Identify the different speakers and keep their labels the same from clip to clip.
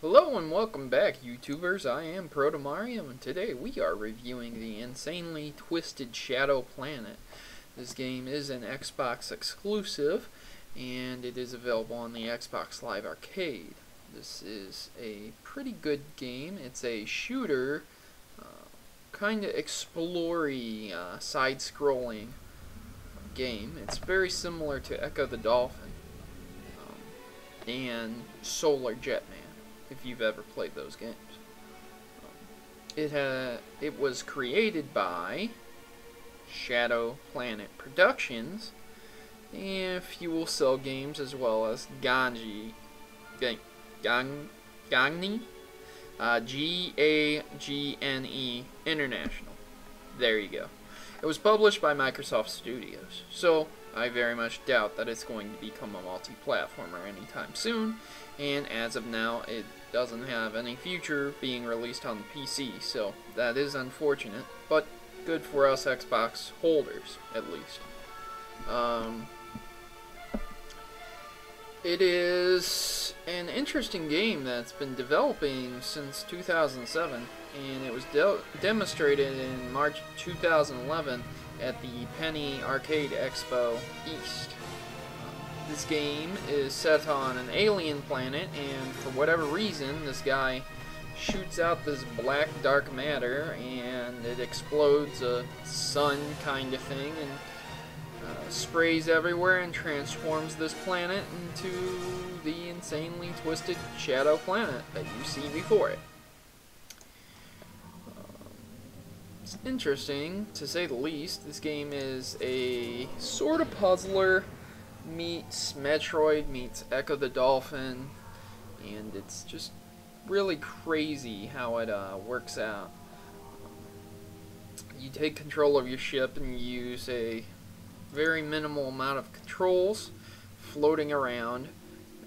Speaker 1: Hello and welcome back, YouTubers. I am Protomario, and today we are reviewing the insanely twisted Shadow Planet. This game is an Xbox exclusive, and it is available on the Xbox Live Arcade. This is a pretty good game. It's a shooter, kind of explory, side-scrolling game. It's very similar to Echo the Dolphin and Solar Jetman, if you've ever played those games. It was created by Shadow Planet Productions and Fuel Cell Games, as well as Gagni, G-A-G-N-E International. There you go. It was published by Microsoft Studios, so I very much doubt that it's going to become a multi-platformer anytime soon, and as of now, it doesn't have any future being released on the PC, so that is unfortunate, but good for us Xbox holders, at least. It is an interesting game that's been developing since 2007, and it was demonstrated in March 2011 at the Penny Arcade Expo East. This game is set on an alien planet, and for whatever reason, this guy shoots out this black dark matter, and it explodes a sun kind of thing, and sprays everywhere and transforms this planet into the insanely twisted Shadow Planet that you see before it. It's interesting, to say the least. This game is a sort of puzzler meets Metroid meets Echo the Dolphin, and it's just really crazy how it works out. You take control of your ship and you use a very minimal amount of controls floating around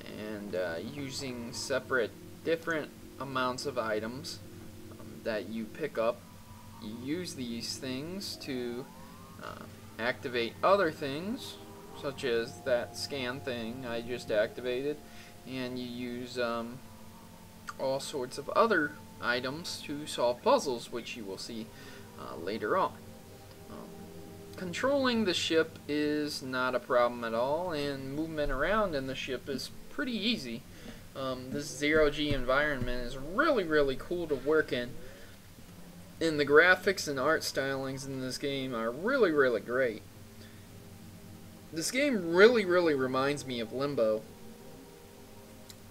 Speaker 1: and using separate different amounts of items that you pick up. You use these things to activate other things, such as that scan thing I just activated, and you use all sorts of other items to solve puzzles, which you will see later on. Controlling the ship is not a problem at all, and movement around in the ship is pretty easy. This zero-G environment is really cool to work in, and the graphics and art stylings in this game are really great. This game really reminds me of Limbo,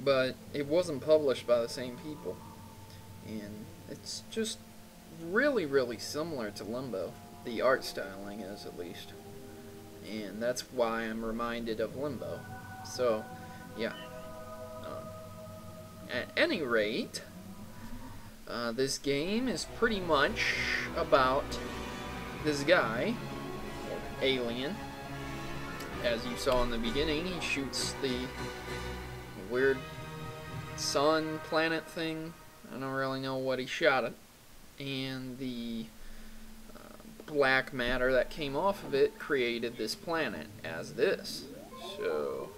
Speaker 1: but it wasn't published by the same people, and it's just really similar to Limbo. The art styling is, at least, and that's why I'm reminded of Limbo. So yeah, at any rate, this game is pretty much about this guy, or alien. As you saw in the beginning, he shoots the weird sun planet thing. I don't really know what he shot at, and the black matter that came off of it created this planet as this. So,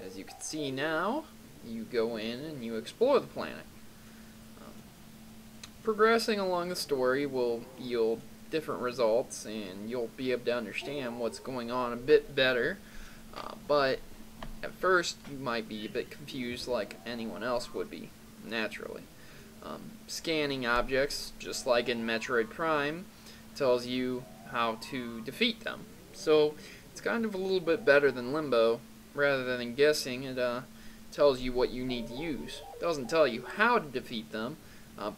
Speaker 1: as you can see now, you go in and you explore the planet. Progressing along the story will yield different results, and you'll be able to understand what's going on a bit better, but at first you might be a bit confused, like anyone else would be, naturally. Scanning objects, just like in Metroid Prime, tells you how to defeat them. So it's kind of a little bit better than Limbo. Rather than guessing, it tells you what you need to use. It doesn't tell you how to defeat them,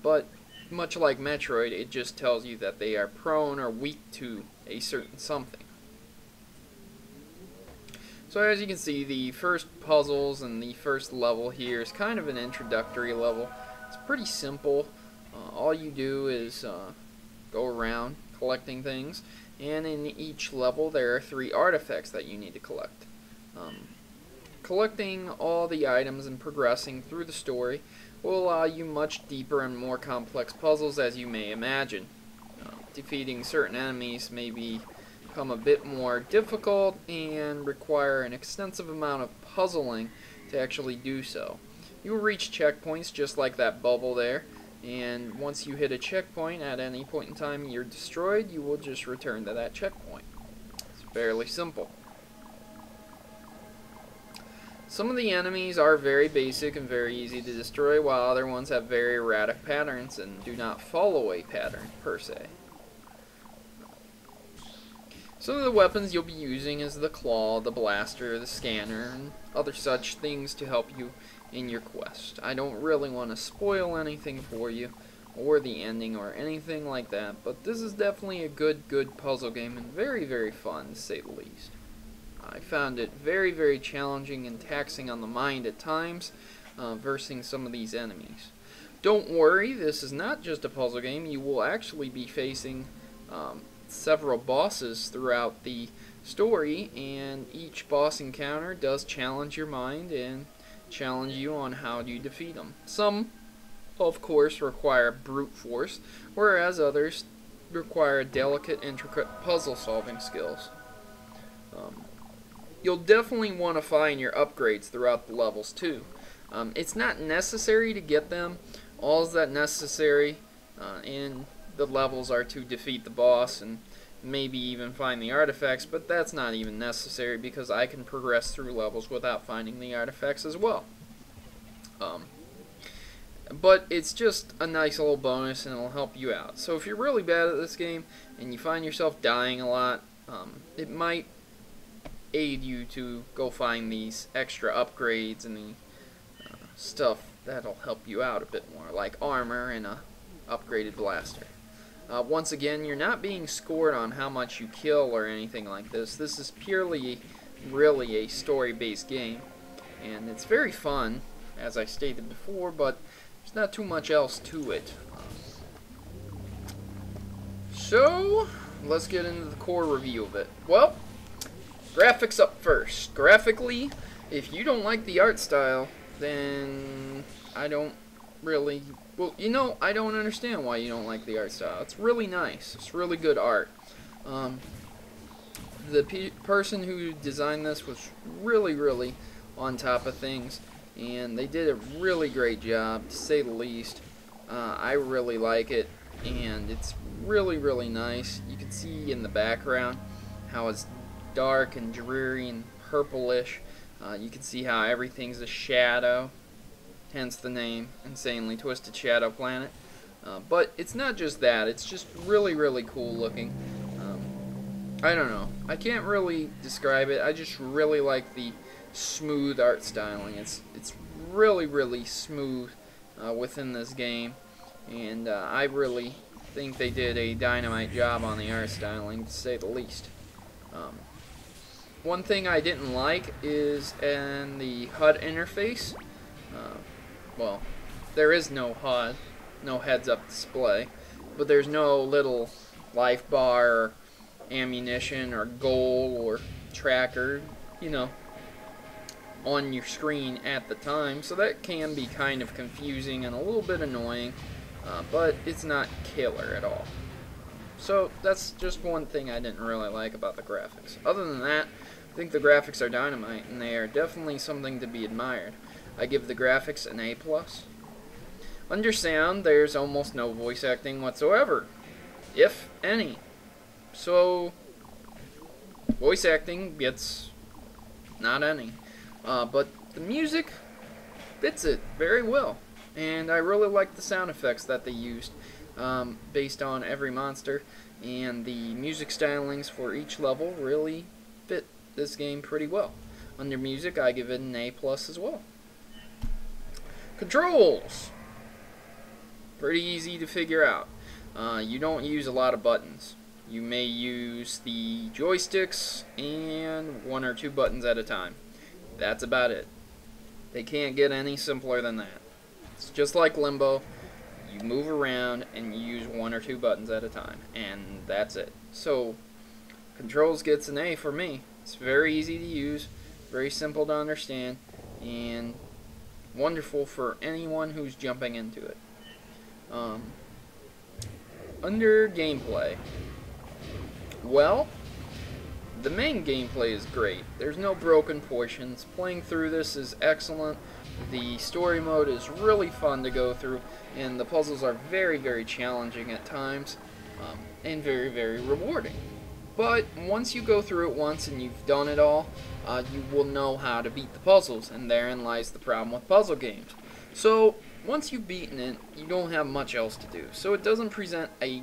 Speaker 1: but much like Metroid, it just tells you that they are prone or weak to a certain something. So as you can see, the first puzzles and the first level here is kind of an introductory level. It's pretty simple. All you do is go around collecting things, and in each level there are 3 artifacts that you need to collect. Collecting all the items and progressing through the story will allow you much deeper and more complex puzzles, as you may imagine. Defeating certain enemies may become a bit more difficult and require an extensive amount of puzzling to actually do so. You will reach checkpoints just like that bubble there, and once you hit a checkpoint at any point in time you're destroyed, you will just return to that checkpoint. It's fairly simple. Some of the enemies are very basic and very easy to destroy, while other ones have very erratic patterns and do not follow a pattern per se. Some of the weapons you'll be using is the claw, the blaster, the scanner, and other such things to help you in your quest. I don't really want to spoil anything for you, or the ending, or anything like that, but this is definitely a good puzzle game, and very fun, to say the least. I found it very challenging and taxing on the mind at times, versing some of these enemies. Don't worry, this is not just a puzzle game. You will actually be facing several bosses throughout the story, and each boss encounter does challenge your mind and challenge you on how you defeat them. Some, of course, require brute force, whereas others require delicate, intricate puzzle-solving skills. You'll definitely want to find your upgrades throughout the levels too. It's not necessary to get them. All that necessary in the levels are to defeat the boss and maybe even find the artifacts, but that's not even necessary because I can progress through levels without finding the artifacts as well. But it's just a nice little bonus and it'll help you out. So if you're really bad at this game and you find yourself dying a lot, it might aid you to go find these extra upgrades and the stuff that'll help you out a bit more, like armor and a upgraded blaster. Once again, you're not being scored on how much you kill or anything like this. This is purely really a story-based game, and it's very fun, as I stated before, but there's not too much else to it. So let's get into the core review of it. Well, graphics up first. Graphically, if you don't like the art style, then I don't really... Well, you know, I don't understand why you don't like the art style. It's really nice. It's really good art. The person who designed this was really on top of things, and they did a really great job, to say the least. I really like it, and it's really nice. You can see in the background how it's dark and dreary and purplish. You can see how everything's a shadow, hence the name, Insanely Twisted Shadow Planet. But it's not just that, it's just really cool looking. I don't know, I can't really describe it. I just really like the smooth art styling. It's really smooth within this game, and I really think they did a dynamite job on the art styling, to say the least. One thing I didn't like is in the HUD interface. Well, there is no HUD, no heads-up display, but there's no little life bar or ammunition or goal or tracker, you know, on your screen at the time, so that can be kind of confusing and a little bit annoying, but it's not killer at all. So that's just one thing I didn't really like about the graphics. Other than that, I think the graphics are dynamite, and they are definitely something to be admired. I give the graphics an A+. Under sound, there's almost no voice acting whatsoever, if any. So, voice acting gets not any. But the music fits it very well, and I really like the sound effects that they used based on every monster, and the music stylings for each level really fit this game pretty well. Under music, I give it an A+ as well. Controls! Pretty easy to figure out. You don't use a lot of buttons. You may use the joysticks and 1 or 2 buttons at a time. That's about it. They can't get any simpler than that. It's just like Limbo. You move around and you use 1 or 2 buttons at a time, and that's it. So, Controls gets an A for me. It's very easy to use, very simple to understand, and wonderful for anyone who's jumping into it. Under gameplay, well, the main gameplay is great. There's no broken portions. Playing through this is excellent. The story mode is really fun to go through, and the puzzles are very, very challenging at times, and very, very rewarding. But once you go through it once and you've done it all, you will know how to beat the puzzles, and therein lies the problem with puzzle games. So once you've beaten it, you don't have much else to do, so it doesn't present a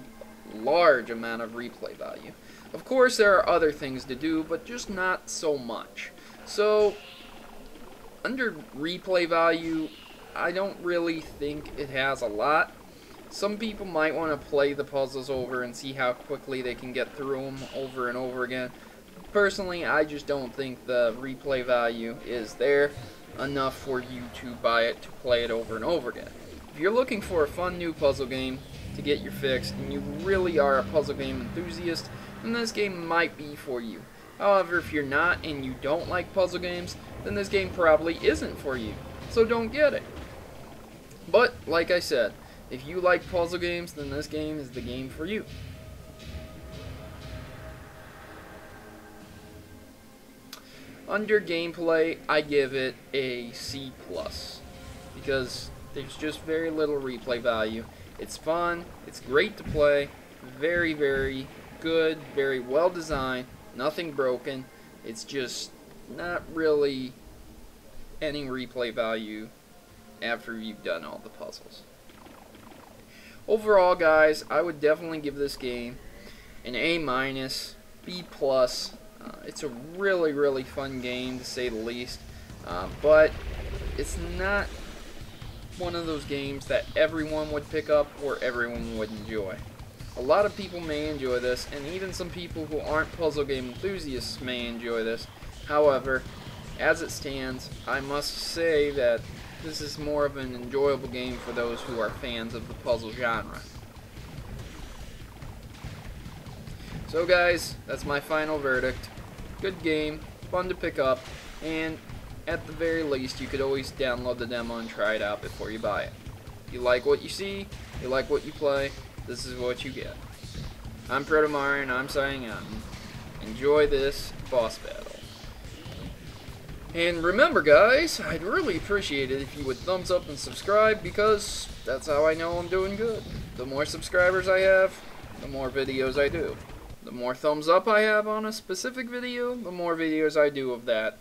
Speaker 1: large amount of replay value. Of course, there are other things to do, but just not so much. So under replay value, I don't really think it has a lot. Some people might want to play the puzzles over and see how quickly they can get through them over and over again. Personally, I just don't think the replay value is there enough for you to buy it to play it over and over again. If you're looking for a fun new puzzle game to get your fix, and you really are a puzzle game enthusiast, then this game might be for you. However, if you're not and you don't like puzzle games, then this game probably isn't for you, so don't get it. But, like I said, if you like puzzle games, then this game is the game for you. Under gameplay, I give it a C+, because there's just very little replay value. It's fun, it's great to play, very, very good, very well designed, nothing broken. It's just not really any replay value after you've done all the puzzles. Overall, guys, I would definitely give this game an A-, B+. It's a really, really fun game, to say the least, but it's not one of those games that everyone would pick up or everyone would enjoy. A lot of people may enjoy this, and even some people who aren't puzzle game enthusiasts may enjoy this. However, as it stands, I must say that this is more of an enjoyable game for those who are fans of the puzzle genre. So guys, that's my final verdict. Good game, fun to pick up, and at the very least, you could always download the demo and try it out before you buy it. You like what you see, you like what you play, this is what you get. I'm Protomario, and I'm signing out. Enjoy this boss battle. And remember, guys, I'd really appreciate it if you would thumbs up and subscribe, because that's how I know I'm doing good. The more subscribers I have, the more videos I do. The more thumbs up I have on a specific video, the more videos I do of that